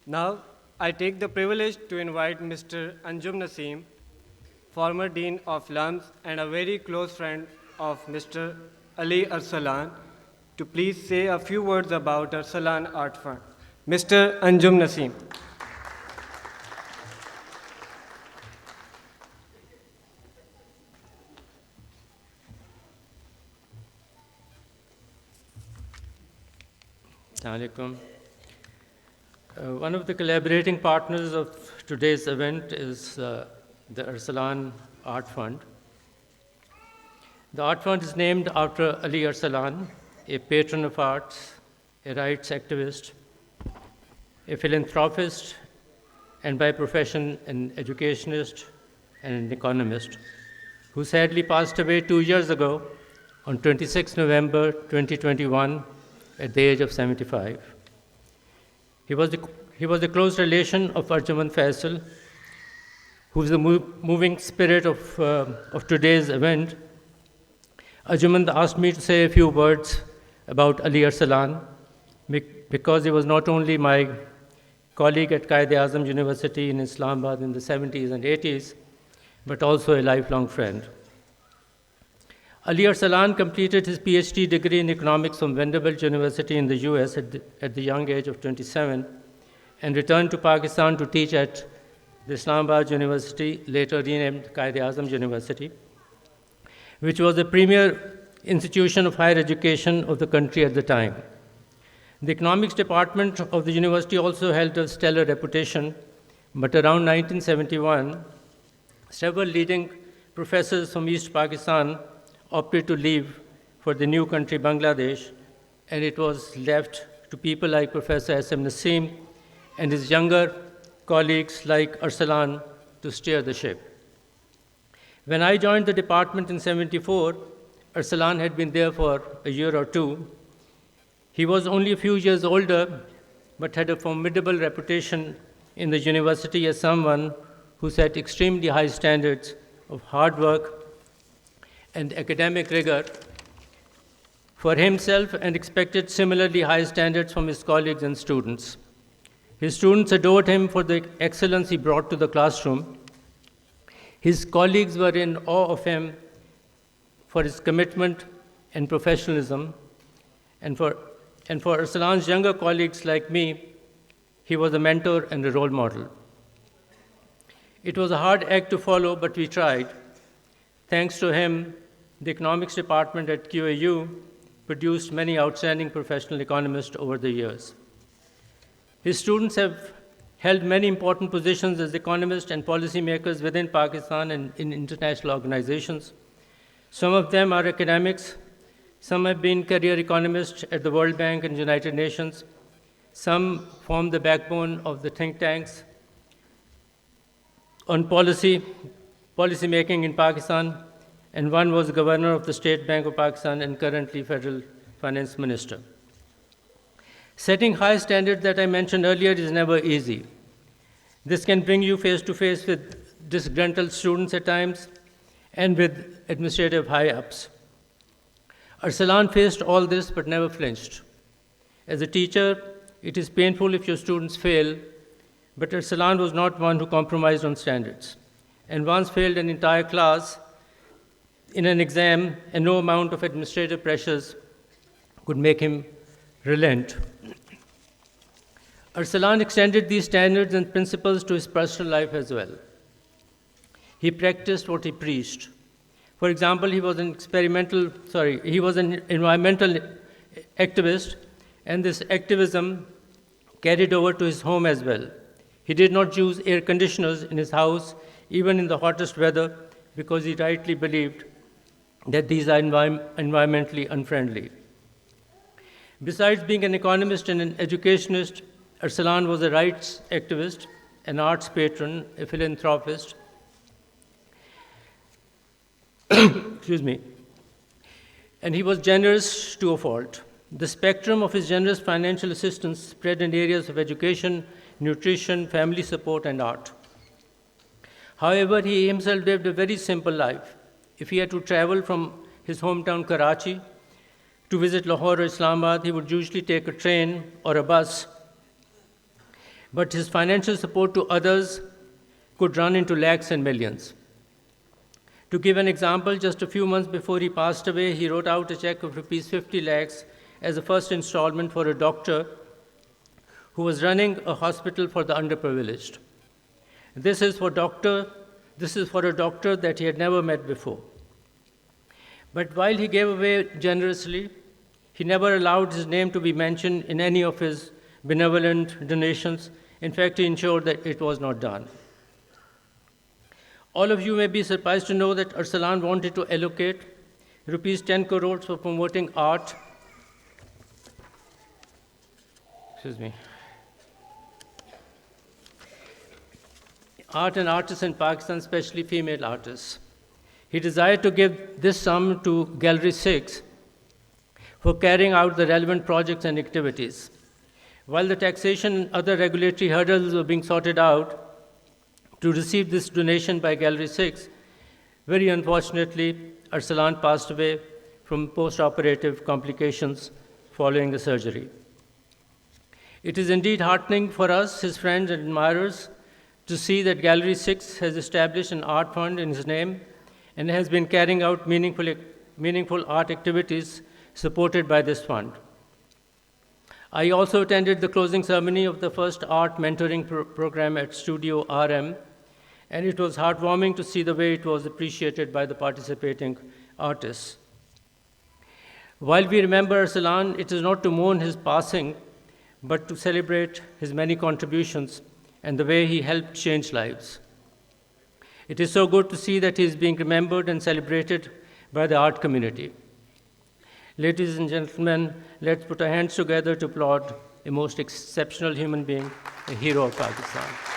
Now, I take the privilege to invite Mr. Anjum Nasim, former Dean of LUMS and a very close friend of Mr. Ali Ercelawn, to please say a few words about Ercelawn Art Fund. Mr. Anjum Nasim. Assalamu alaikum. One of the collaborating partners of today's event is the Ercelawn Art Fund. The Art Fund is named after Ali Ercelawn, a patron of arts, a rights activist, a philanthropist, and by profession an educationist and an economist, who sadly passed away 2 years ago on 26 November 2021 at the age of 75. He was a close relation of Arjuman Faisal, who is the moving spirit of today's event. Arjuman asked me to say a few words about Ali Ercelawn because he was not only my colleague at Quaid-e-Azam University in Islamabad in the 70s and 80s, but also a lifelong friend. Ali Ercelawn completed his PhD degree in economics from Vanderbilt University in the US at the young age of 27 and returned to Pakistan to teach at the Islamabad University, later renamed Quaid-e-Azam University, which was the premier institution of higher education of the country at the time. The economics department of the university also held a stellar reputation, but around 1971, several leading professors from East Pakistan opted to leave for the new country, Bangladesh, and it was left to people like Professor Anjum Nasim and his younger colleagues like Ercelawn to steer the ship. When I joined the department in '74, Ercelawn had been there for a year or two. He was only a few years older, but had a formidable reputation in the university as someone who set extremely high standards of hard work and academic rigor for himself and expected similarly high standards from his colleagues and students. His students adored him for the excellence he brought to the classroom. His colleagues were in awe of him for his commitment and professionalism, and for Ercelawn's younger colleagues like me, he was a mentor and a role model. It was a hard act to follow, but we tried. Thanks to him, the economics department at QAU produced many outstanding professional economists over the years. His students have held many important positions as economists and policymakers within Pakistan and in international organizations. Some of them are academics, some have been career economists at the World Bank and United Nations, some form the backbone of the think tanks on policymaking in Pakistan, and one was governor of the State Bank of Pakistan and currently federal finance minister. Setting high standards that I mentioned earlier is never easy. This can bring you face to face with disgruntled students at times and with administrative high-ups. Ercelawn faced all this but never flinched. As a teacher, it is painful if your students fail, but Ercelawn was not one who compromised on standards, and once failed an entire class in an exam, and no amount of administrative pressures could make him relent. Ercelawn extended these standards and principles to his personal life as well. He practiced what he preached. For example, he was an environmental activist, and this activism carried over to his home as well. He did not use air conditioners in his house, even in the hottest weather, because he rightly believed that these are environmentally unfriendly. Besides being an economist and an educationist, Ercelawn was a rights activist, an arts patron, a philanthropist, excuse me, and he was generous to a fault. The spectrum of his generous financial assistance spread in areas of education, nutrition, family support, and art. However, he himself lived a very simple life. If he had to travel from his hometown Karachi to visit Lahore or Islamabad, he would usually take a train or a bus but his financial support to others could run into lakhs and millions. To give an example, just a few months before he passed away, he wrote out a check of rupees 50 lakhs as a first installment for a doctor who was running a hospital for the underprivileged. This is for a doctor that he had never met before. But while he gave away generously, he never allowed his name to be mentioned in any of his benevolent donations. In fact, he ensured that it was not done. All of you may be surprised to know that Ercelawn wanted to allocate rupees 10 crores for promoting art. Art and artists in Pakistan, especially female artists. He desired to give this sum to Gallery 6 for carrying out the relevant projects and activities. While the taxation and other regulatory hurdles were being sorted out to receive this donation by Gallery 6, very unfortunately, Ercelawn passed away from post-operative complications following the surgery. It is indeed heartening for us, his friends and admirers, to see that Gallery 6 has established an art fund in his name and has been carrying out meaningful art activities supported by this fund. I also attended the closing ceremony of the first art mentoring program at Studio RM, and it was heartwarming to see the way it was appreciated by the participating artists. While we remember Ercelawn, it is not to mourn his passing, but to celebrate his many contributions and the way he helped change lives. It is so good to see that he is being remembered and celebrated by the art community. Ladies and gentlemen, let's put our hands together to applaud a most exceptional human being, a hero of Pakistan.